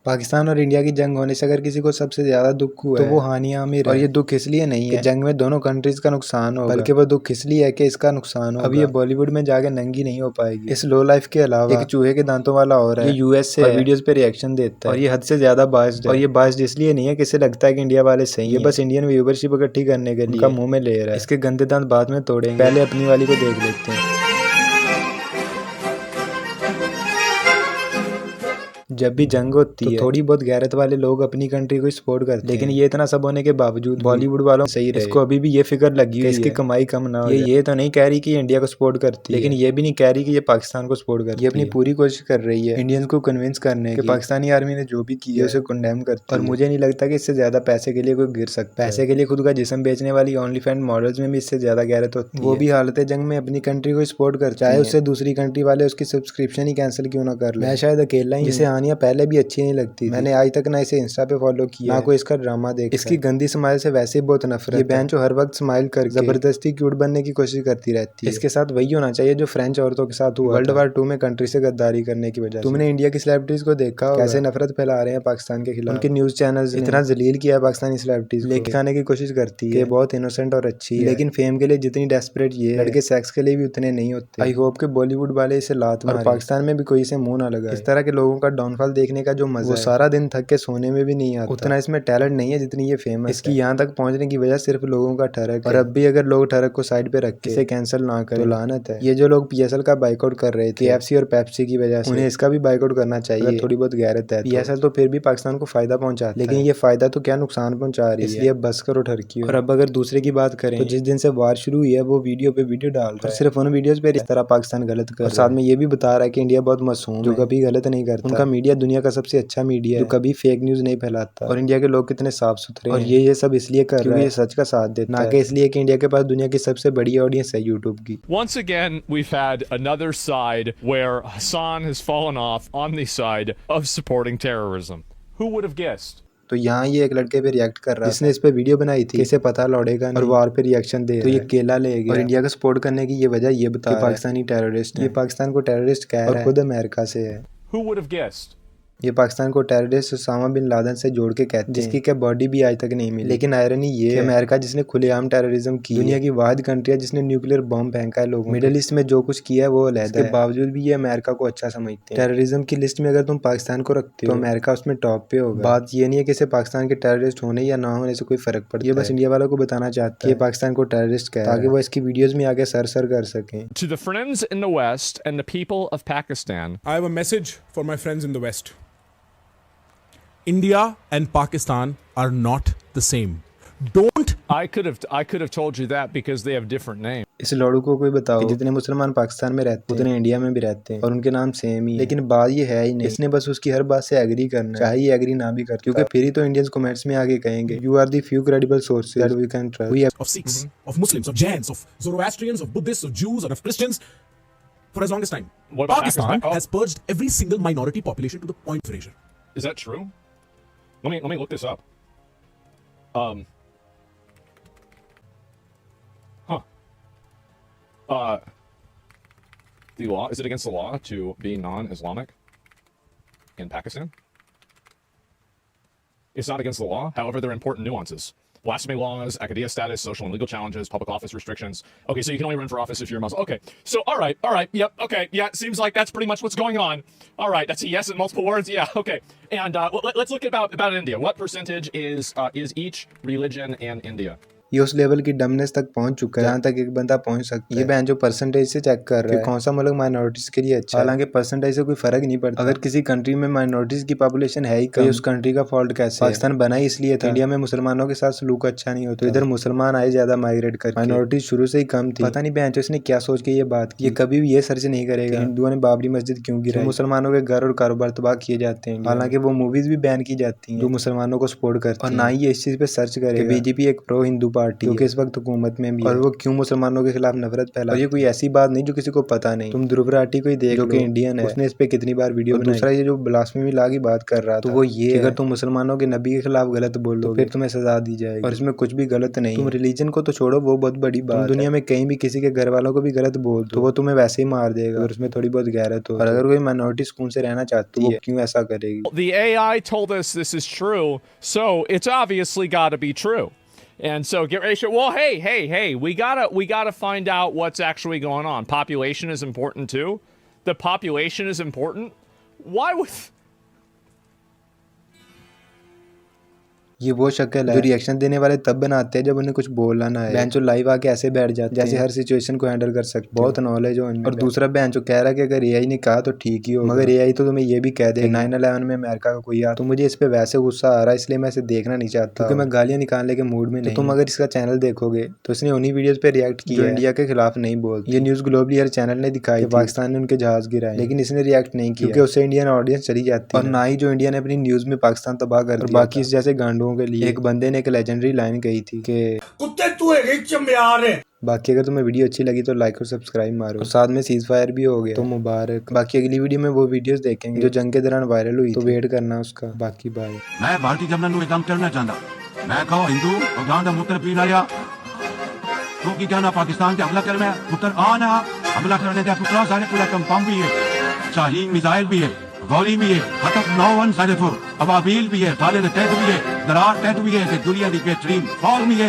पाकिस्तान और इंडिया की जंग होने से अगर किसी को सबसे ज्यादा दुख हुआ तो वो हानिया आमिर है। और ये दुख इसलिए नहीं है कि जंग में दोनों कंट्रीज का नुकसान होगा, बल्कि वो दुख इसलिए है कि इसका नुकसान होगा। अब ये बॉलीवुड में जाके नंगी नहीं हो पाएगी। इस लो लाइफ के अलावा एक चूहे के दांतों वाला और है, ये यूएस से वीडियोस पे रिएक्शन देता है और ये हद से ज्यादा बाइस्ड है। और ये बाइस्ड इसलिए नहीं है कि इसे लगता है कि इंडिया वाले सही है, ये बस इंडियन व्यूवरशिप इकट्ठी करने के लिए उनका मुंह में ले रहा है। इसके गंदे दांत बाद में तोड़ेंगे, पहले अपनी वाली को देख लेते हैं। जब भी जंग होती है थोड़ी बहुत गैरत वाले लोग अपनी कंट्री को सपोर्ट करते हैं, लेकिन ये इतना सब होने के बावजूद बॉलीवुड वालों सही रहे। इसको अभी भी ये फिक्र लगी हुई है इसकी कमाई कम ना हो। ये तो नहीं कह रही कि इंडिया को सपोर्ट करती है, लेकिन ये भी नहीं कह रही कि ये पाकिस्तान को सपोर्ट करती है। ये अपनी पूरी कोशिश कर रही है इंडियंस को कन्विंस करने की पाकिस्तानी आर्मी ने जो भी किया उसे कंडेम करती है। और मुझे नहीं लगता कि इससे ज्यादा पैसे के लिए कोई गिर सकता है। पैसे के लिए खुद का जिस्म बेचने वाली ओनली फैन मॉडल्स में भी इससे ज्यादा गैरत होती है। वो भी हालत जंग में अपनी कंट्री को सपोर्ट करता है, चाहे उससे दूसरी कंट्री वाले उसकी सब्सक्रिप्शन ही कैंसिल क्यों ना कर ले। मैं शायद अकेला ही जिसे हानिया पहले भी अच्छी नहीं लगती। मैंने आज तक ना इसे इंस्टा पे फॉलो किया, ना कोई इसका ड्रामा देखा। इसकी गंदी स्माइल से वैसे ही बहुत नफरत है। ये बहन जो हर वक्त स्माइल कर जबरदस्ती क्यूट बनने की कोशिश करती रहती है। इसके साथ वही होना चाहिए जो फ्रेंच औरतों के साथ हुआ वर्ल्ड वार 2 में कंट्री से गद्दारी करने की वजह से। तुमने इंडिया की सेलिब्रिटीज को देखा होगा कैसे नफरत फैला रहे हैं पाकिस्तान के खिलाफ। उनके न्यूज चैनल्स इतना जलील किया है पाकिस्तानी सेलिब्रिटीज, लेके खाने की कोशिश करती है बहुत इनोसेंट और अच्छी है, लेकिन फेम के लिए जितनी डेस्परेट ये लड़के सेक्स के लिए भी उतने नहीं होते। आई होप के बॉलीवुड वाले इसे लात मारे और पाकिस्तान में भी कोई इसे मुंह ना लगा। इस तरह के लोगों का डाउनफॉल देखने का जो मजा है वो सारा दिन थक के सोने में भी नहीं आता। उतना इसमें टैलेंट नहीं है जितनी ये फेमस इसकी यहाँ तक पहुंचने की वजह सिर्फ लोगों का ठरक है। और अब भी अगर लोग ठरक को साइड पे रख के इसे कैंसिल ना करें तो लानत है। ये जो लोग पीएसएल का बाइकआउट कर रहे थे केएफसी और पेप्सी की वजह से, उन्हें इसका भी बाइकआउट करना चाहिए थोड़ी बहुत गैरत है। पीएसएल तो फिर भी पाकिस्तान को फायदा पहुंचाता है, लेकिन ये फायदा तो क्या नुकसान पहुंचा रही है, इसलिए अब बस करो ठरकी। और अब अगर दूसरे की बात करें तो जिस दिन से वार शुरू हुई है वो वीडियो पे वीडियो डाल रहा है, सिर्फ उन वीडियोस पे इस तरह पाकिस्तान गलत कर, और साथ में ये भी बता रहा है कि इंडिया बहुत मासूम जो कभी गलत नहीं करता। उनका मीडिया दुनिया का सबसे अच्छा मीडिया है जो कभी फेक न्यूज नहीं फैलाता। और इंडिया के लोग कितने साफ सुथरे और ये सब इसलिए कर रहा है ये सच का साथ देता है, ना कि इसलिए कि इंडिया के पास दुनिया की सबसे बड़ी ऑडियंस है यूट्यूब की। Once again, we've had another side where Hassan has fallen off on the side of supporting terrorism. Who would have guessed? तो यहाँ ये एक लड़के पे रिएक्ट कर रहा है जिसने इस पे वीडियो बनाई थी, इसे पता लौड़ेगा और वार पे रिएक्शन दे, तो ये केला ले गया और इंडिया को सपोर्ट करने की ये वजह ये बता पाकिस्तानी टेररिस्ट, ये पाकिस्तान को टेररिस्ट कह रहा है और खुद अमेरिका से है। Who would have guessed? ये पाकिस्तान को टेररिस्ट उसामा बिन लादेन से जोड़ के कहते हैं, जिसकी क्या बॉडी भी आज तक नहीं मिली। लेकिन आयरनी ये है अमेरिका जिसने खुलेआम टेररिज्म की, दुनिया की वाहिद कंट्री है जिसने न्यूक्लियर बॉम्ब फेंका है लोगों। मिडिल ईस्ट में जो कुछ किया है वो अलग है, इसके बावजूद भी ये अमेरिका को अच्छा समझते हैं। टेररिज्म की लिस्ट में अगर तुम पाकिस्तान को रखते हो तो अमेरिका उसमें टॉप पे होगा। बात ये नहीं है कि इसे पाकिस्तान के टेररिस्ट होने या ना होने से कोई फर्क पड़ता है, ये बस इंडिया वालों को बताना चाहते हैं पाकिस्तान को टेररिस्ट कह ताकि वो इसकी वीडियोज में आगे सर कर सकें। To the friends in the West and the people of Pakistan, I have a message for my friends in the West. India and Pakistan are not the same. Don't. I could have told you that because they have different names. इस लड़ू को कोई बताओ कि जितने मुसलमान पाकिस्तान में रहते हैं उतने इंडिया में भी रहते हैं और उनके नाम सेम ही, लेकिन बात ये है ही नहीं। इसने बस उसकी हर बात से एग्री करना चाहे ये एग्री ना भी करता, क्योंकि फिर ही तो इंडियंस कमेंट्स में आगे कहेंगे you are the few credible sources that we can trust. We have of Sikhs, of Muslims, of Jains, of Zoroastrians, of Buddhists, of Jews, or of Christians for as longest time. What about Pakistan has purged every single minority population to the point of erasure. Is that true? Let me look this up. The law, is it against the law to be non-Islamic in Pakistan? It's not against the law. However, there are important nuances. Blasphemy laws, Akadiyya status, social and legal challenges, public office restrictions. Okay, so you can only run for office if you're Muslim. Okay, so all right, yep, okay, yeah, seems like that's pretty much what's going on. All right, that's a yes in multiple words, yeah, okay. And let's look about India. What percentage is each religion in India? ये उस level की dumbness तक पहुंच चुका है जहाँ तक एक बंदा पहुंच सकता है। ये बहन जो परसेंटेज से चेक कर रहा है कौन सा मुल्क माइनॉरिटीज के लिए अच्छा है, हालांकि परसेंटेज से कोई फर्क नहीं पड़ता। अगर किसी कंट्री में माइनॉरिटीज की पॉपुलेशन है ही कम, उस कंट्री का फॉल्ट कैसे? पाकिस्तान बना ही इसलिए था इंडिया में मुसलमानों के साथ सलूक अच्छा नहीं होता, तो इधर मुसलमान आए ज्यादा माइग्रेट कर, माइनॉरिटीज शुरू से ही कम थी। पता नहीं बहन जो इसने क्या सोच के ये बात की, ये कभी भी ये सर्च नहीं करेगा हिंदुओं ने बाबरी मस्जिद क्यों गिराई, मुसलमानों के घर और कारोबार तबाह किए जाते हैं, हालांकि वो मूवीज भी बैन की जाती है जो मुसलमानों को सपोर्ट करती है। और ना ही ये इस चीज पे सर्च करेगा बीजेपी एक प्रो हिंदू पार्टी जो कि इस वक्त हुकूमत में भी है, और वो क्यों मुसलमानों के खिलाफ नफरत फैला। और ये कोई ऐसी बात नहीं जो किसी को पता नहीं। तुम ध्रुव राठी को ही देख जो कि इंडियन है, उसने इस पे कितनी बार वीडियो बनाई। दूसरा ये जो ब्लास्फेमी लॉ की बात कर रहा था, तो वो ये अगर तुम मुसलमानों के नबी के खिलाफ गलत बोल दो फिर तुम्हें सजा दी जाएगी, और इसमें कुछ भी गलत नहीं। तुम रिलीजन को तो छोड़ो, वो बहुत बड़ी बात है। दुनिया में कहीं भी किसी के घर वालों को भी गलत बोल दो तो वो तुम्हें वैसे ही मार देगा, और उसमें थोड़ी बहुत गैरत हो। और अगर कोई माइनॉरिटी सुकून से रहना चाहती है, क्यों ऐसा करेगी? The AI told us this is true, so it's obviously got to be true. And so get ready. Well, hey, we gotta find out what's actually going on. Population is important too. The population is important. Why would? ये वो शक्ल है जो reaction देने वाले तब बनाते हैं जब उन्हें कुछ बोलना ना है। बेंचो लाइव आके ऐसे बैठ जाते हैं जैसे हर सिचुएशन को हैंडल कर सकते, बहुत नॉलेज हो इनमें। और दूसरा बेंचो कह रहा है कि अगर एआई ने कहा तो ठीक ही हो, मगर एआई तो तुम्हें ये भी कह दे 9/11 में अमेरिका का कोई आ, तो मुझे इस पे वैसे गुस्सा आ रहा है, इसलिए मैं इसे देखना नहीं चाहता क्योंकि मैं गालियां निकालने के मूड में नहीं। तुम अगर इसका चैनल देखोगे तो इसने उन्हीं वीडियोस पे रिएक्ट किया जो इंडिया के खिलाफ नहीं बोलते। ये न्यूज ग्लोबली हर चैनल ने दिखाई पाकिस्तान ने उनके जहाज गिराए, लेकिन इसने रिएक्ट नहीं किया क्योंकि उससे इंडियन ऑडियंस चली जाती है, और ना ही जो इंडिया ने अपनी न्यूज में पाकिस्तान तबाह कर दिया। बाकी इस जैसे गांडुओं के लिए एक बंदे ने एक लेजेंडरी लाइन कही थी कि कुत्ते तू है चम्यार है। बाकी अगर तुम्हें वीडियो अच्छी लगी तो लाइक और सब्सक्राइब मारो, और साथ में सीज फायर भी हो गया तो मुबारक। बाकी अगली वीडियो में वो वीडियोस देखेंगे जो जंग के दौरान वायरल हुई, तो वेट करना उसका। बाकी बाय। मैं भारतीय जनता ਨੂੰ एकदम करना चाहता, मैं कहो हिंदू अफगान ਦਾ ਮੁੱਤਰ ਪੀਣ ਵਾਲਿਆ ਤੂੰ ਕੀ ਕਹਿਣਾ ਪਾਕਿस्तान ਤੇ ਹਮਲਾ ਕਰ ਮੈਂ ਪੁੱਤਰ ਆਣਾ ਹਮਲਾ करने ਦਾ ਪੁੱਤਰਾ ਸਾਰੇ पूरा कंफर्म भी है, शाहीन मिसाइल भी है, गोली भी है, हतफ 91 अबाबील भी है, खालिद टैट भी है, दरार टैट भी है, दुनिया की बेहतरीन फॉर्म भी है।